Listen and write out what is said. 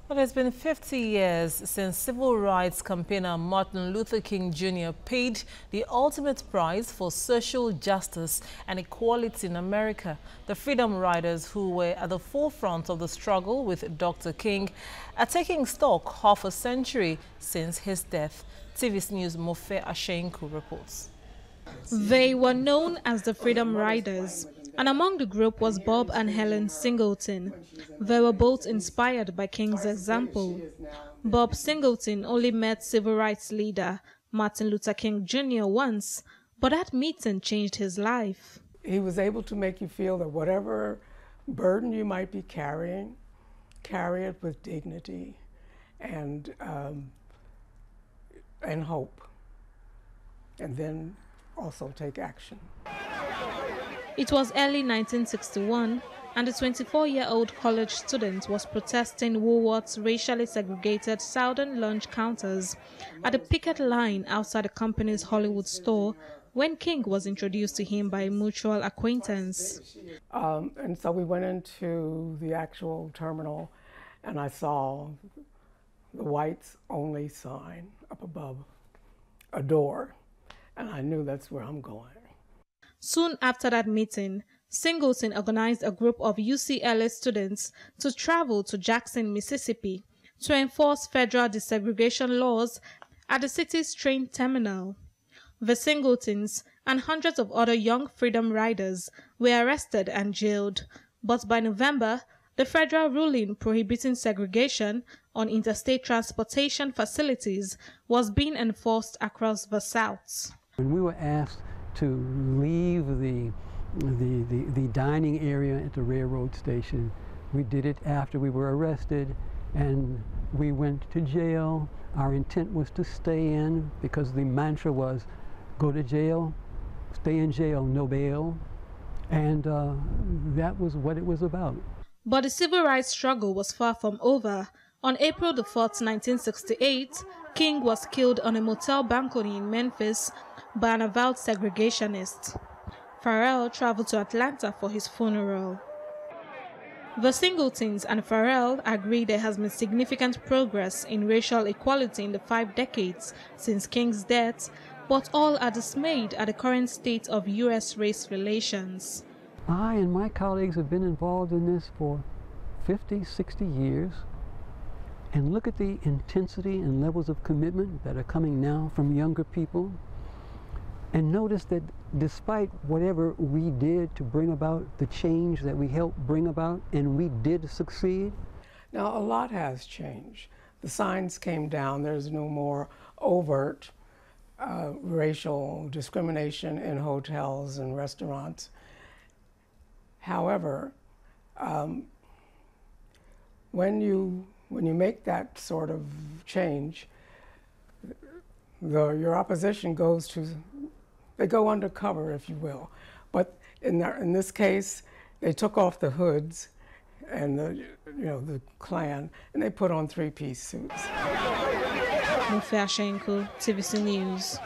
Well, it's been 50 years since civil rights campaigner Martin Luther King Jr. paid the ultimate price for social justice and equality in America. The Freedom Riders, who were at the forefront of the struggle with Dr. King, are taking stock half a century since his death. TV's News' Mofe Ashenku reports. They were known as the Freedom Riders, and among the group was Bob and Helen Singleton. They were both inspired by King's example. Bob Singleton only met civil rights leader Martin Luther King Jr. once, but that meeting changed his life. He was able to make you feel that whatever burden you might be carrying, carry it with dignity and hope, and then also take action. It was early 1961, and the 24-year-old college student was protesting Woolworth's racially segregated southern lunch counters at the picket line outside the company's Hollywood store when King was introduced to him by a mutual acquaintance. And so we went into the actual terminal, and I saw the whites only sign up above a door, and I knew that's where I'm going. Soon after that meeting, Singleton organized a group of UCLA students to travel to Jackson, Mississippi, to enforce federal desegregation laws at the city's train terminal. The Singletons and hundreds of other young Freedom Riders were arrested and jailed, but by November, the federal ruling prohibiting segregation on interstate transportation facilities was being enforced across the South. When we were asked to leave the dining area at the railroad station, we did it after we were arrested, and we went to jail. Our intent was to stay in because the mantra was, go to jail, stay in jail, no bail, and that was what it was about. But the civil rights struggle was far from over. On April the 4th, 1968, King was killed on a motel balcony in Memphis by an avowed segregationist. Farrell traveled to Atlanta for his funeral. The Singletons and Farrell agree there has been significant progress in racial equality in the 5 decades since King's death, but all are dismayed at the current state of U.S. race relations. I and my colleagues have been involved in this for 50, 60 years. And look at the intensity and levels of commitment that are coming now from younger people. And notice that despite whatever we did to bring about the change that we helped bring about, and we did succeed. Now, a lot has changed. The signs came down. There's no more overt racial discrimination in hotels and restaurants. However, when you make that sort of change, your opposition goes to, they go undercover, if you will. But in this case, they took off the hoods and the Klan, and they put on 3-piece suits. Mofe Ashenku, TVC News.